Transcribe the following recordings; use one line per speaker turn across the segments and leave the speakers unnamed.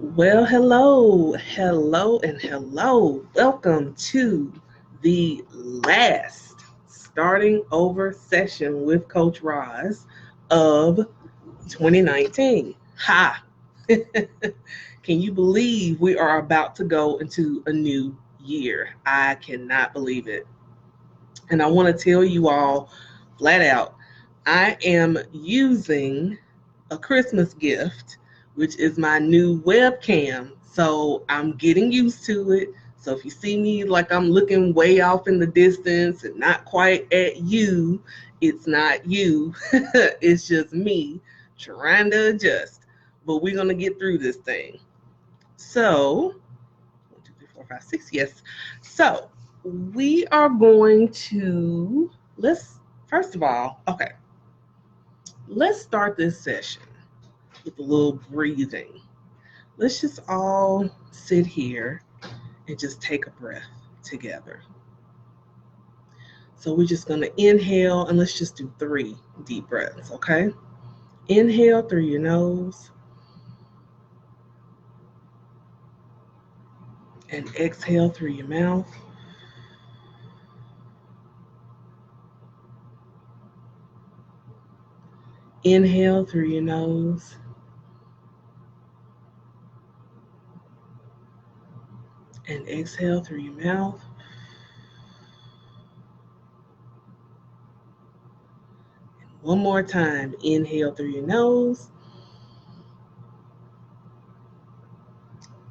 Well, hello, and hello. Welcome to the last starting over session with Coach Rozz of 2019. Ha! Can you believe we are about to go into a new year? I cannot believe it. And I want to tell you all flat out, I am using a Christmas gift, which is my new webcam. So I'm getting used to it. So if you see me like I'm looking way off in the distance and not quite at you, it's not you. It's just me trying to adjust. But we're going to get through this thing. So, 1, 2, 3, 4, 5, 6, yes. So, we are going to, first of all, okay, let's start this session with a little breathing. Let's just all sit here and just take a breath together. So we're just going to inhale and let's just do 3 deep breaths, okay? Inhale through your nose and exhale through your mouth. Inhale through your nose and exhale through your mouth. One more time, inhale through your nose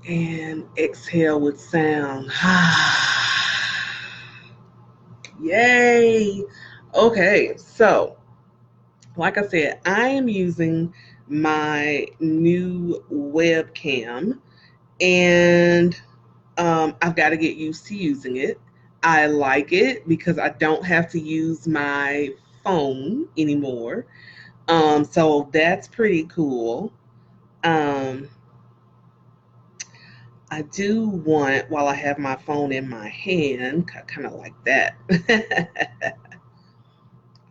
and exhale with sound. Yay! Okay, so like I said, I am using my new webcam and I've got to get used to using it. I like it because I don't have to use my phone anymore. So that's pretty cool. Um, I do want, while I have my phone in my hand, kind of like that, I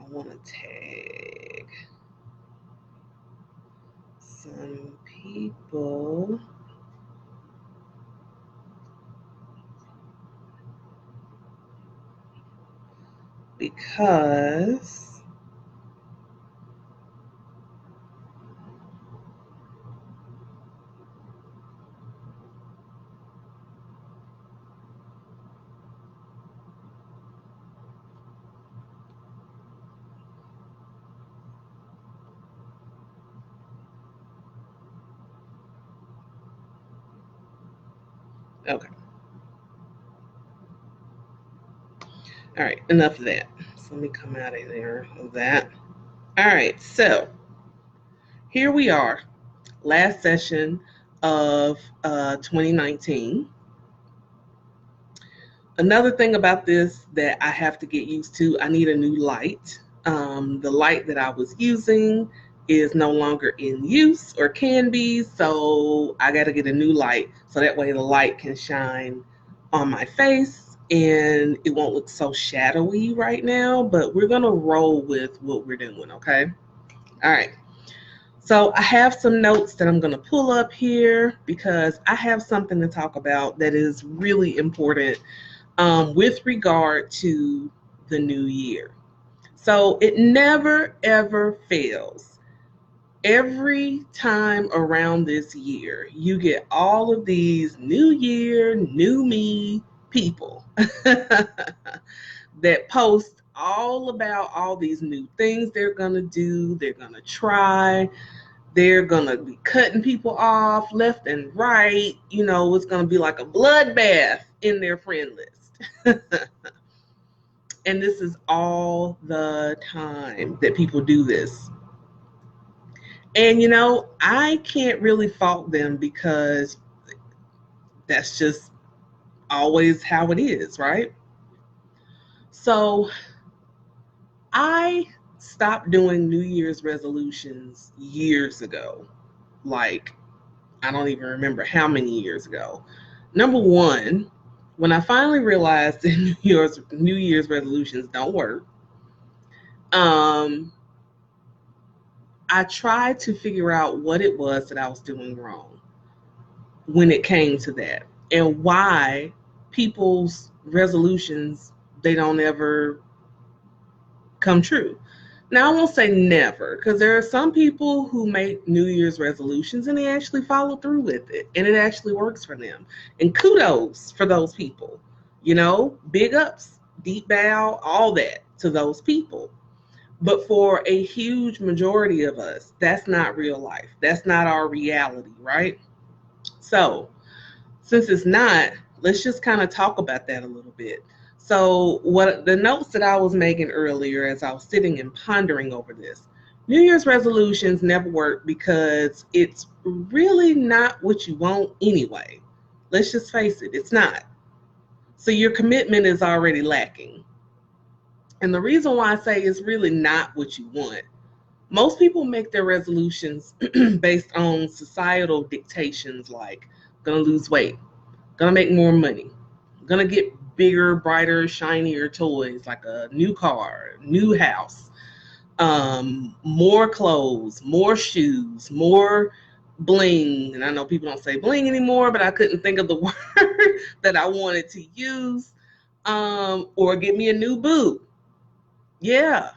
want to tag some people because okay. All right, enough of that. So let me come out of there of that. All right, so here we are, last session of 2019. Another thing about this that I have to get used to, I need a new light. The light that I was using is no longer in use or can be, so I got to get a new light so that way the light can shine on my face and it won't look so shadowy right now, but we're going to roll with what we're doing, okay? All right. So I have some notes that I'm going to pull up here because I have something to talk about that is really important with regard to the new year. So it never, ever fails. Every time around this year, you get all of these new year, new me people that post all about all these new things they're going to do, they're going to try, they're going to be cutting people off left and right. You know, it's going to be like a bloodbath in their friend list. And this is all the time that people do this. And, you know, I can't really fault them because that's just always how it is, right? So I stopped doing New Year's resolutions years ago. Like, I don't even remember how many years ago. Number one, when I finally realized that New Year's resolutions don't work, um, I tried to figure out what it was that I was doing wrong. when it came to that, and why people's resolutions, they don't ever come true. Now, I won't say never, because there are some people who make New Year's resolutions and they actually follow through with it, and it actually works for them. And kudos for those people. Big ups, deep bow, all that to those people. But for a huge majority of us, that's not real life. That's not our reality, right? So, since it's not, let's just kind of talk about that a little bit. So, what the notes that I was making earlier as I was sitting and pondering over this, New Year's resolutions never work because it's really not what you want anyway. Let's just face it, it's not. So, your commitment is already lacking. And the reason why I say it's really not what you want, most people make their resolutions based on societal dictations like, gonna lose weight, gonna make more money, gonna get bigger, brighter, shinier toys like a new car, new house, more clothes, more shoes, more bling. And I know people don't say bling anymore, but I couldn't think of the word that I wanted to use. Or get me a new boo. Yeah.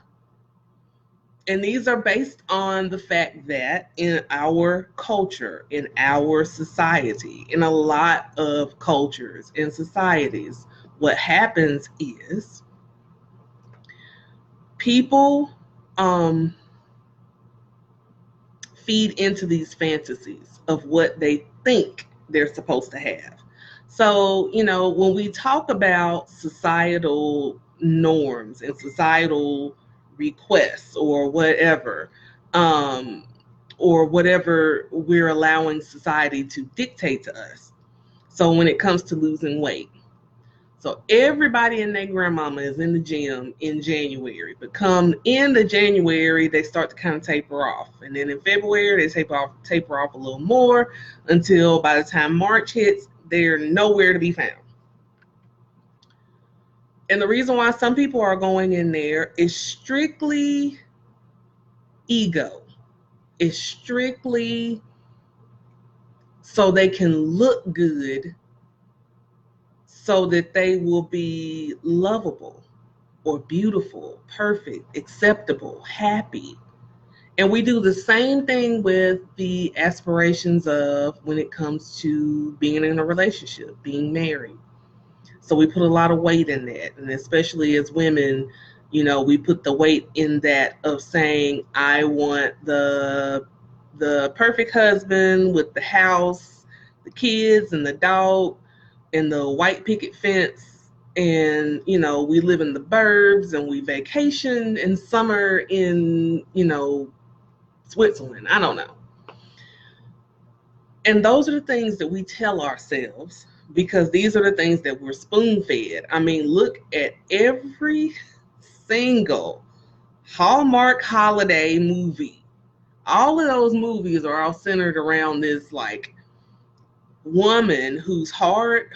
And these are based on the fact that in our culture, in our society, in a lot of cultures and societies, what happens is people feed into these fantasies of what they think they're supposed to have. So, when we talk about societal norms and societal requests or whatever, we're allowing society to dictate to us. So when it comes to losing weight, so everybody and their grandmama is in the gym in January, but come into January, they start to kind of taper off. And then in February, they taper off a little more until by the time March hits, they're nowhere to be found. And the reason why some people are going in there is strictly ego. It's strictly so they can look good, so that they will be lovable or beautiful, perfect, acceptable, happy. And we do the same thing with the aspirations of when it comes to being in a relationship, being married. So we put a lot of weight in that. And especially as women, we put the weight in that of saying, I want the perfect husband with the house, the kids, and the dog, and the white picket fence. And, we live in the burbs and we vacation in summer in, Switzerland. I don't know. And those are the things that we tell ourselves because these are the things that we're spoon fed. I mean, look at every single Hallmark holiday movie. All of those movies are all centered around this like woman whose heart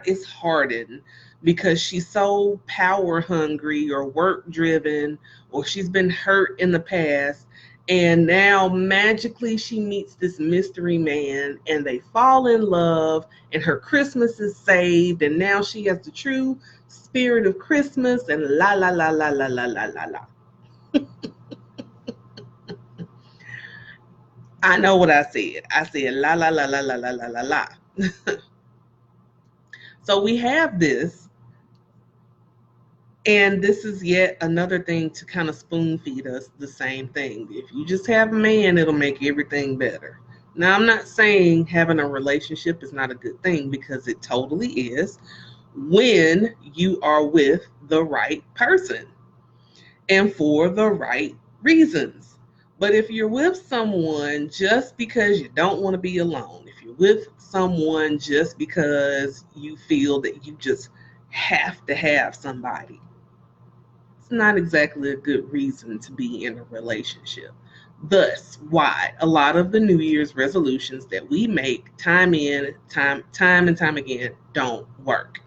is hardened because she's so power hungry or work driven, or she's been hurt in the past, and now magically she meets this mystery man and they fall in love and her Christmas is saved, and now she has the true spirit of Christmas, and la la la la la la la la la. I know what I said. I said la la la la la la la la la. So we have this, and this is yet another thing to kind of spoon feed us the same thing. If you just have a man, it'll make everything better. Now, I'm not saying having a relationship is not a good thing, because it totally is when you are with the right person and for the right reasons. But if you're with someone just because you don't want to be alone, if you're with someone just because you feel that you just have to have somebody, it's not exactly a good reason to be in a relationship. Thus, why a lot of the New Year's resolutions that we make time and time again don't work.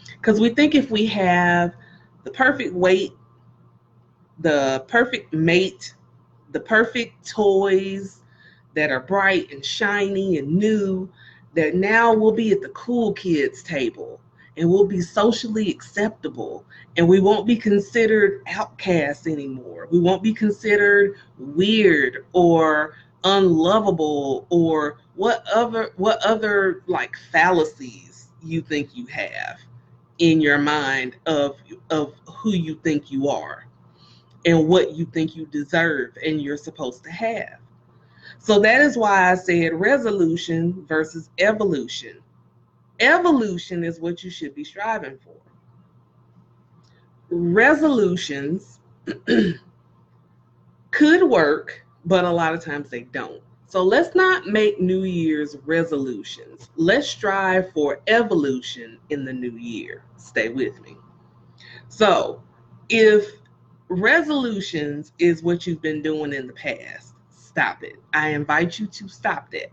Because we think if we have the perfect weight, the perfect mate, the perfect toys, that are bright and shiny and new, that now we'll be at the cool kids table and we'll be socially acceptable and we won't be considered outcasts anymore. We won't be considered weird or unlovable or what other like fallacies you think you have in your mind of who you think you are and what you think you deserve and you're supposed to have. So that is why I said resolution versus evolution. Evolution is what you should be striving for. Resolutions could work, but a lot of times they don't. So let's not make New Year's resolutions. Let's strive for evolution in the new year. Stay with me. So if resolutions is what you've been doing in the past, stop it. I invite you to stop that.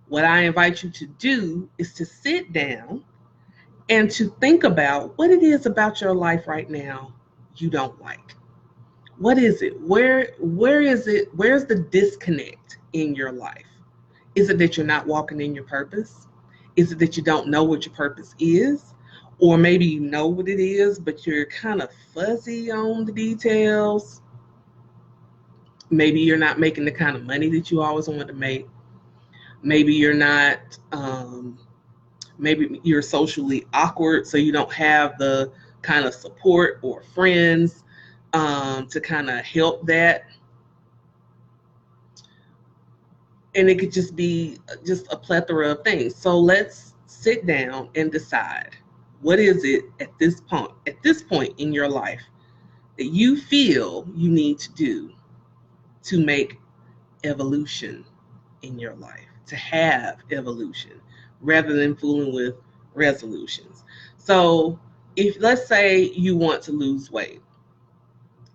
What I invite you to do is to sit down and to think about what it is about your life right now you don't like. What is it? Where is it? Where's the disconnect in your life? Is it that you're not walking in your purpose? Is it that you don't know what your purpose is? Or maybe you know what it is, but you're kind of fuzzy on the details. Maybe you're not making the kind of money that you always wanted to make. Maybe you're not, maybe you're socially awkward, so you don't have the kind of support or friends to kind of help that. And it could just be just a plethora of things. So let's sit down and decide, what is it at this point in your life that you feel you need to do to make evolution in your life, to have evolution, rather than fooling with resolutions. So if, let's say you want to lose weight,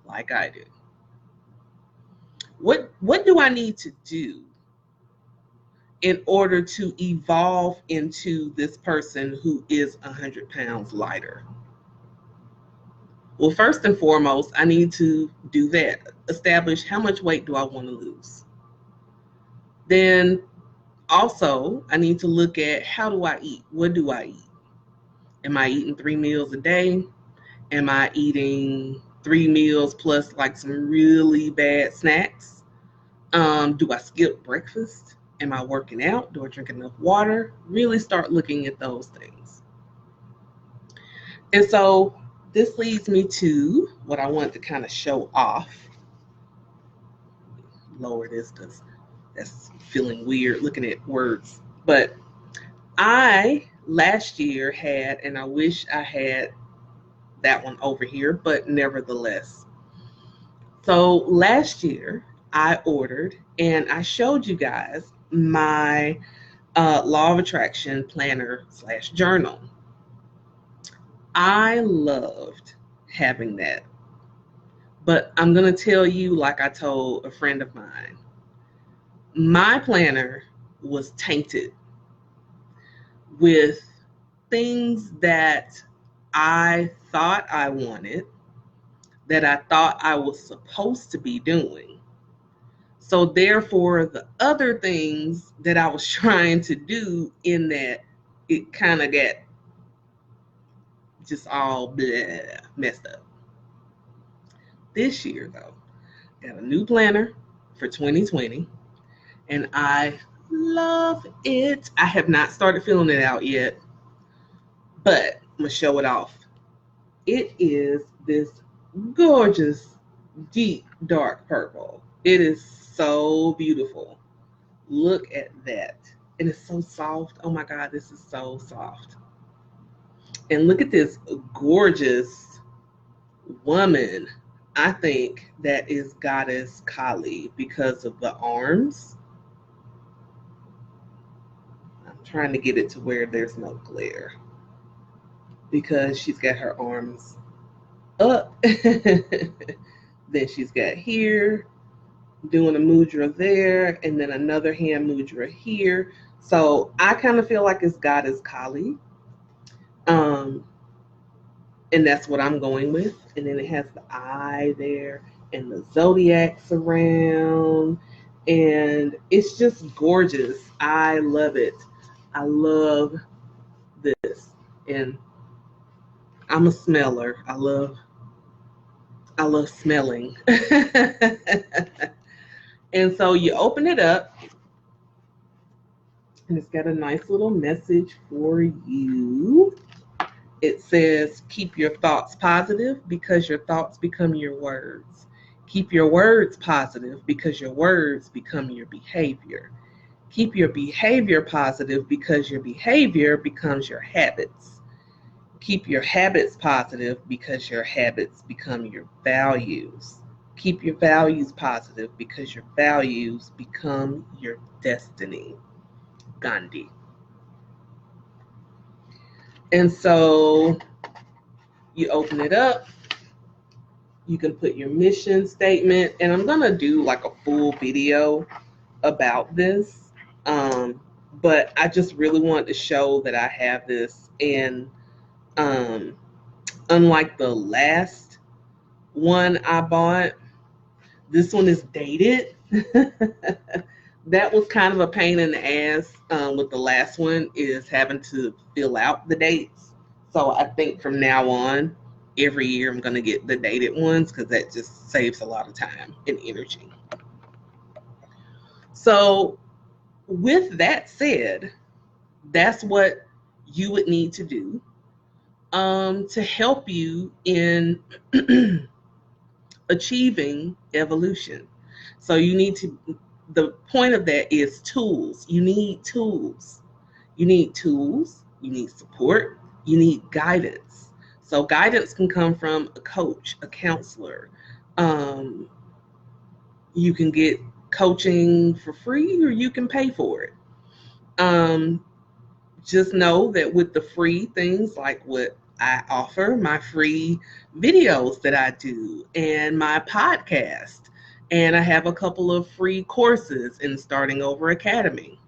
like I do, what do I need to do in order to evolve into this person who is 100 pounds lighter? Well, first and foremost, I need to do that. Establish how much weight do I want to lose. Then also, I need to look at, how do I eat? What do I eat? Am I eating 3 meals a day? Am I eating 3 meals plus like some really bad snacks? Do I skip breakfast? Am I working out? Do I drink enough water? Really start looking at those things. And so this leads me to what I want to kind of show off. Lower this because that's feeling weird looking at words. But I last year had, and I wish I had that one over here, but nevertheless. So last year I ordered, and I showed you guys my Law of Attraction planner / journal. I loved having that. But I'm going to tell you, like I told a friend of mine, my planner was tainted with things that I thought I wanted, that I thought I was supposed to be doing. So therefore, the other things that I was trying to do in that, it kind of got just all bleh, messed up. This year, though, got a new planner for 2020, and I love it. I have not started filling it out yet, but I'm going to show it off. It is this gorgeous, deep, dark purple. It is so beautiful. Look at that. And it's so soft. Oh my God, this is so soft. And look at this gorgeous woman. I think that is Goddess Kali because of the arms. I'm trying to get it to where there's no glare, because she's got her arms up. Then she's got here, doing a mudra there, and then another hand mudra here. So I kind of feel like it's Goddess Kali. And that's what I'm going with. And then it has the eye there and the zodiacs around. and it's just gorgeous. I love it. I love this. And I'm a smeller. I love smelling. And so you open it up, and it's got a nice little message for you. It says, keep your thoughts positive because your thoughts become your words. Keep your words positive because your words become your behavior. Keep your behavior positive because your behavior becomes your habits. Keep your habits positive because your habits become your values. Keep your values positive because your values become your destiny. Gandhi. And so you open it up, you can put your mission statement, and I'm going to do like a full video about this. But I just really want to show that I have this. And unlike the last one I bought, this one is dated. That was kind of a pain in the ass with the last one, is having to fill out the dates. So I think from now on, every year I'm going to get the dated ones because that just saves a lot of time and energy. So with that said, that's what you would need to do to help you in achieving evolution. So you need to, the point of that is tools. You need tools. You need tools, you need support, you need guidance. So guidance can come from a coach, a counselor. Um, you can get coaching for free or you can pay for it. Um, just know that with the free things like what I offer, my free videos that I do, and my podcast, and I have a couple of free courses in Starting Over Academy.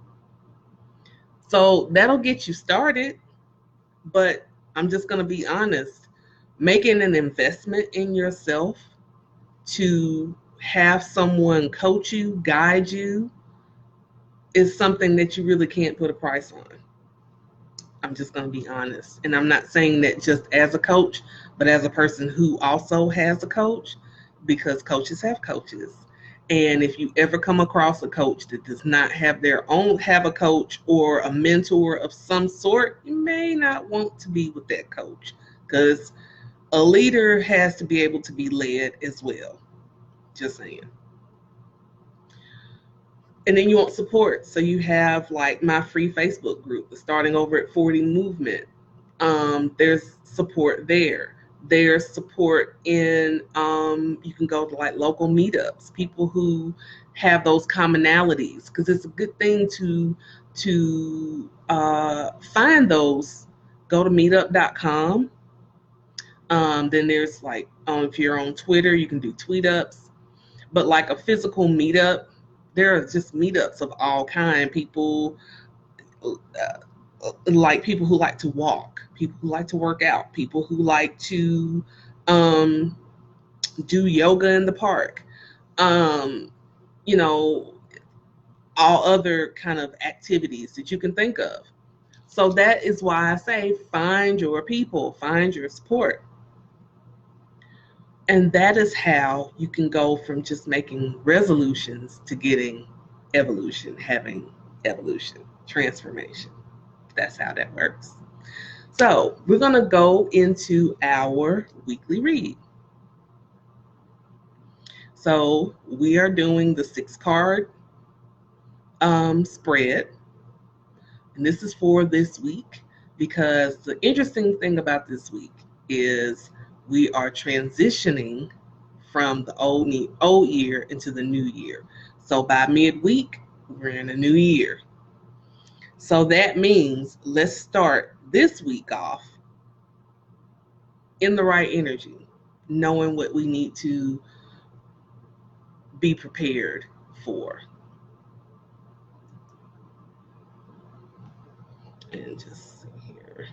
So that'll get you started, but I'm just going to be honest, making an investment in yourself to have someone coach you, guide you, is something that you really can't put a price on. I'm just going to be honest. And I'm not saying that just as a coach, but as a person who also has a coach, because coaches have coaches. And if you ever come across a coach that does not have have a coach or a mentor of some sort, you may not want to be with that coach, because a leader has to be able to be led as well. Just saying. And then you want support. So you have like my free Facebook group, the Starting Over at 40 movement. There's support there. There's support in, you can go to like local meetups, people who have those commonalities, because it's a good thing to find those. Go to meetup.com. Then there's like, if you're on Twitter, you can do tweet ups. But like a physical meetup, there are just meetups of all kind. People like people who like to walk, people who like to work out, people who like to um, do yoga in the park, um, you know, all other kind of activities that you can think of. So that is why I say find your people, find your support. And that is how you can go from just making resolutions to getting evolution, having evolution, transformation. That's how that works. So we're going to go into our weekly read. So we are doing the 6-card spread. And this is for this week, because the interesting thing about this week is we are transitioning from the old year into the new year. So by midweek, we're in a new year. So that means let's start this week off in the right energy, knowing what we need to be prepared for. And just see here.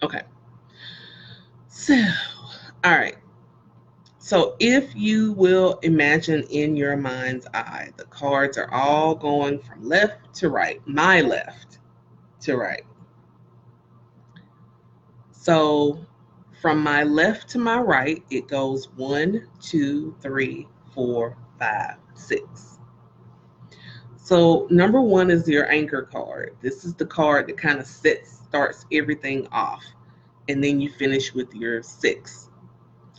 Okay. So, all right. So if you will imagine in your mind's eye, the cards are all going from left to right, my left to right. So from my left to my right, it goes 1, 2, 3, 4, 5, 6. So number 1 is your anchor card. This is the card that kind of starts everything off. And then you finish with your 6.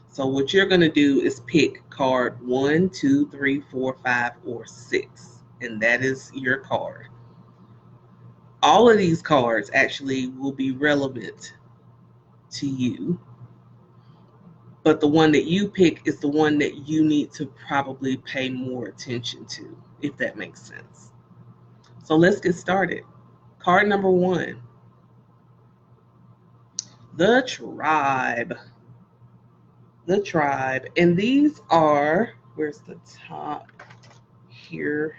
So what you're going to do is pick card 1, 2, 3, 4, 5, or 6. And that is your card. All of these cards actually will be relevant to you. But the one that you pick is the one that you need to probably pay more attention to, if that makes sense. So let's get started. Card number 1, the tribe. The tribe. And these are, where's the top here?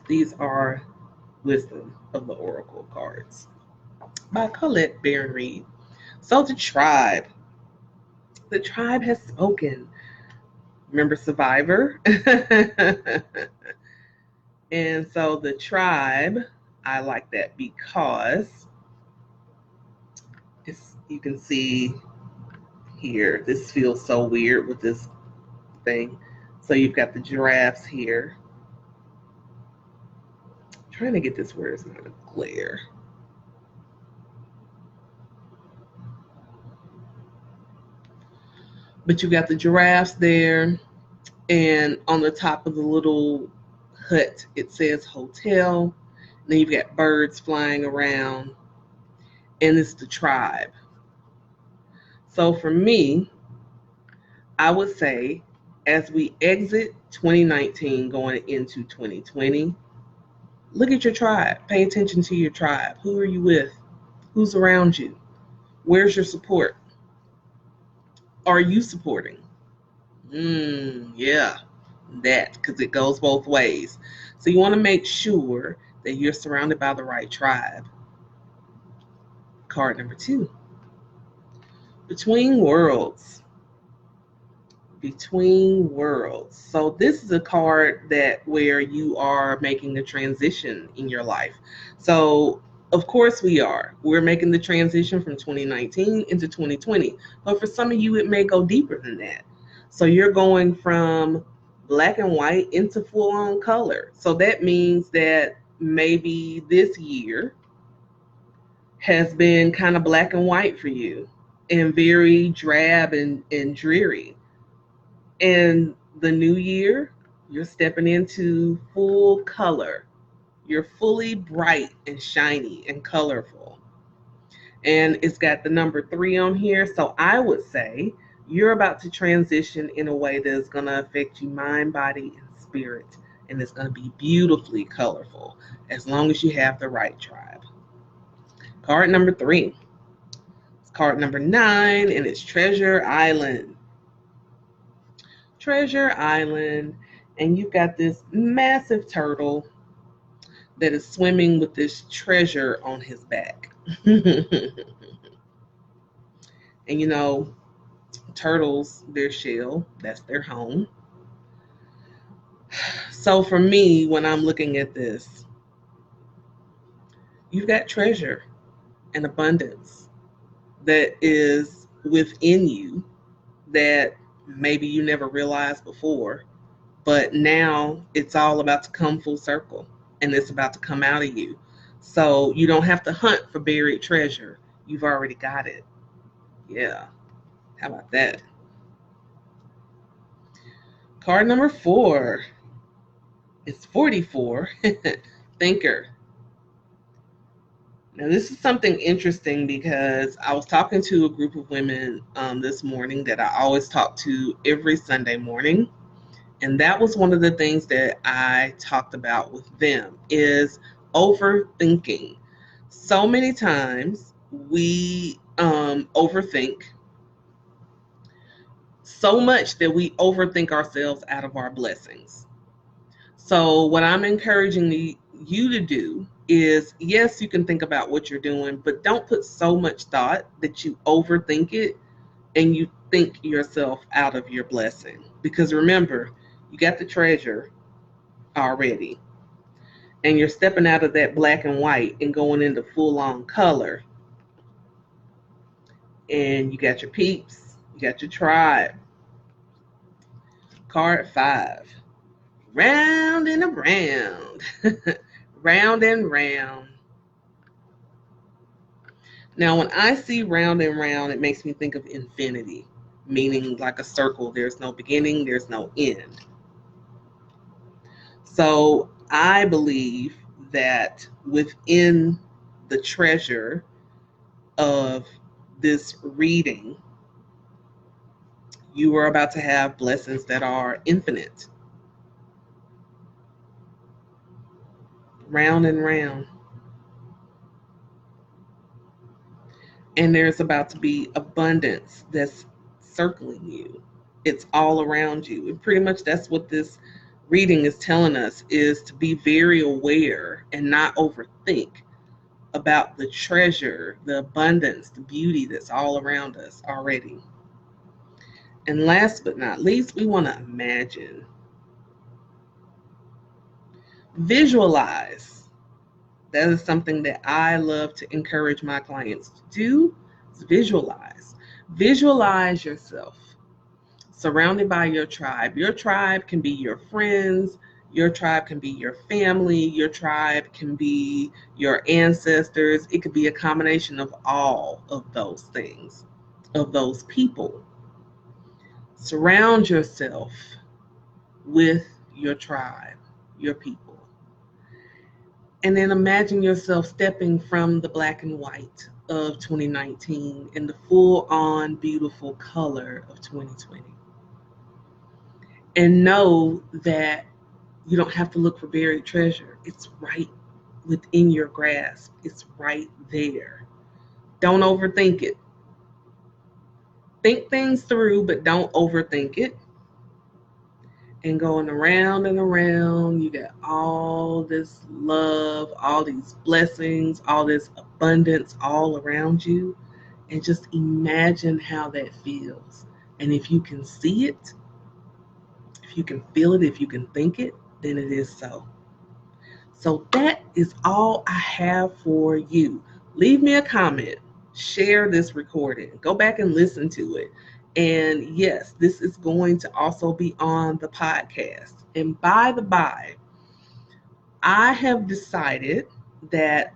These are Wisdom of the Oracle cards by Colette Baron Reed. So the tribe has spoken. Remember Survivor? And so the tribe, I like that because you can see here, this feels so weird with this thing. So you've got the giraffes here. I'm trying to get this where it's not a glare. But you got the giraffes there, and on the top of the little hut it says hotel. And then you've got birds flying around, and it's the tribe. So for me, I would say as we exit 2019 going into 2020, look at your tribe. Pay attention to your tribe. Who are you with? Who's around you? Where's your support? Are you supporting? Yeah, that, because it goes both ways. So you want to make sure that you're surrounded by the right tribe. Card number 2, Between Worlds. Between Worlds. So this is a card that where you are making a transition in your life. So of course we're making the transition from 2019 into 2020, but for some of you it may go deeper than that. So you're going from black and white into full-on color. So that means that maybe this year has been kind of black and white for you and very drab and dreary. And the new year, you're stepping into full color. You're fully bright and shiny and colorful. And it's got the number 3 on here. So I would say you're about to transition in a way that's going to affect you mind, body, and spirit. And it's going to be beautifully colorful as long as you have the right tribe. Card number 3. It's card number 9, and it's Treasure Island. Treasure Island, and you've got this massive turtle that is swimming with this treasure on his back. And you know, turtles, their shell, that's their home. So for me, when I'm looking at this, you've got treasure and abundance that is within you that maybe you never realized before, but now it's all about to come full circle and it's about to come out of you. So you don't have to hunt for buried treasure. You've already got it. Yeah. How about that? Card number 4. It's 44. Thinker. Now, this is something interesting because I was talking to a group of women this morning that I always talk to every Sunday morning. And that was one of the things that I talked about with them is overthinking. So many times we overthink so much that we overthink ourselves out of our blessings. So what I'm encouraging you to do is, yes, you can think about what you're doing, but don't put so much thought that you overthink it and you think yourself out of your blessing. Because remember, you got the treasure already, and you're stepping out of that black and white and going into full on color. And you got your peeps, you got your tribe. Card 5. Round and around. Round and round. Now, when I see round and round, it makes me think of infinity, meaning like a circle. There's no beginning, there's no end. So I believe that within the treasure of this reading, you are about to have blessings that are infinite. Round and round. And there's about to be abundance that's circling you. It's all around you. And pretty much that's what this reading is telling us, is to be very aware and not overthink about the treasure, the abundance, the beauty that's all around us already. And last but not least, we want to imagine. Visualize. That is something that I love to encourage my clients to do, is visualize. Visualize yourself surrounded by your tribe. Your tribe can be your friends. Your tribe can be your family. Your tribe can be your ancestors. It could be a combination of all of those things, of those people. Surround yourself with your tribe, your people. And then imagine yourself stepping from the black and white of 2019 in the full-on beautiful color of 2020. And know that you don't have to look for buried treasure. It's right within your grasp. It's right there. Don't overthink it. Think things through, but don't overthink it. And going around and around, you got all this love, all these blessings, all this abundance all around you. And just imagine how that feels. And if you can see it, if you can feel it, if you can think it, then it is so. So that is all I have for you. Leave me a comment. Share this recording. Go back and listen to it. And yes, this is going to also be on the podcast. And by the by, I have decided that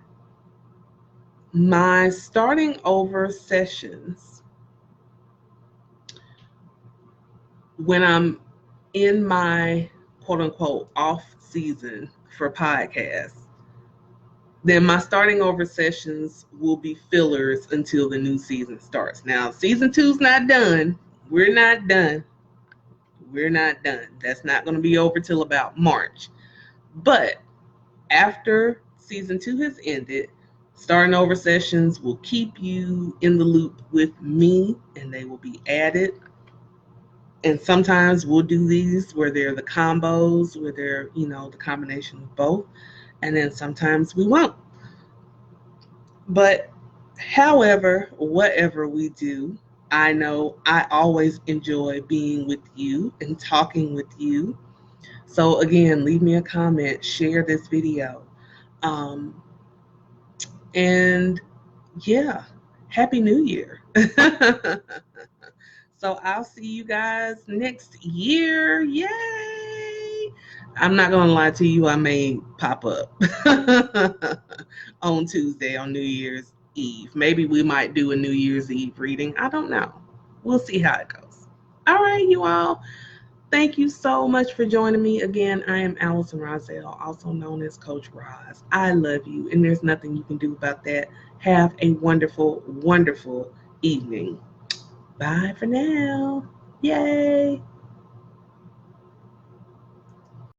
my starting over sessions, when I'm in my quote unquote off season for podcasts, then my starting over sessions will be fillers until the new season starts. Now, season 2's not done. We're not done. We're not done. That's not going to be over till about March. But after season 2 has ended, starting over sessions will keep you in the loop with me, and they will be added. And sometimes we'll do these where they're the combos, where they're, the combination of both. And then sometimes we won't. But however, whatever we do, I know I always enjoy being with you and talking with you. So again, leave me a comment, share this video. And yeah, Happy New Year. So I'll see you guys next year. Yay! I'm not going to lie to you. I may pop up on Tuesday on New Year's Eve. Maybe we might do a New Year's Eve reading. I don't know. We'll see how it goes. All right, you all. Thank you so much for joining me. Again, I am Allison Rozell, also known as Coach Rozz. I love you, and there's nothing you can do about that. Have a wonderful, wonderful evening. Bye for now. Yay.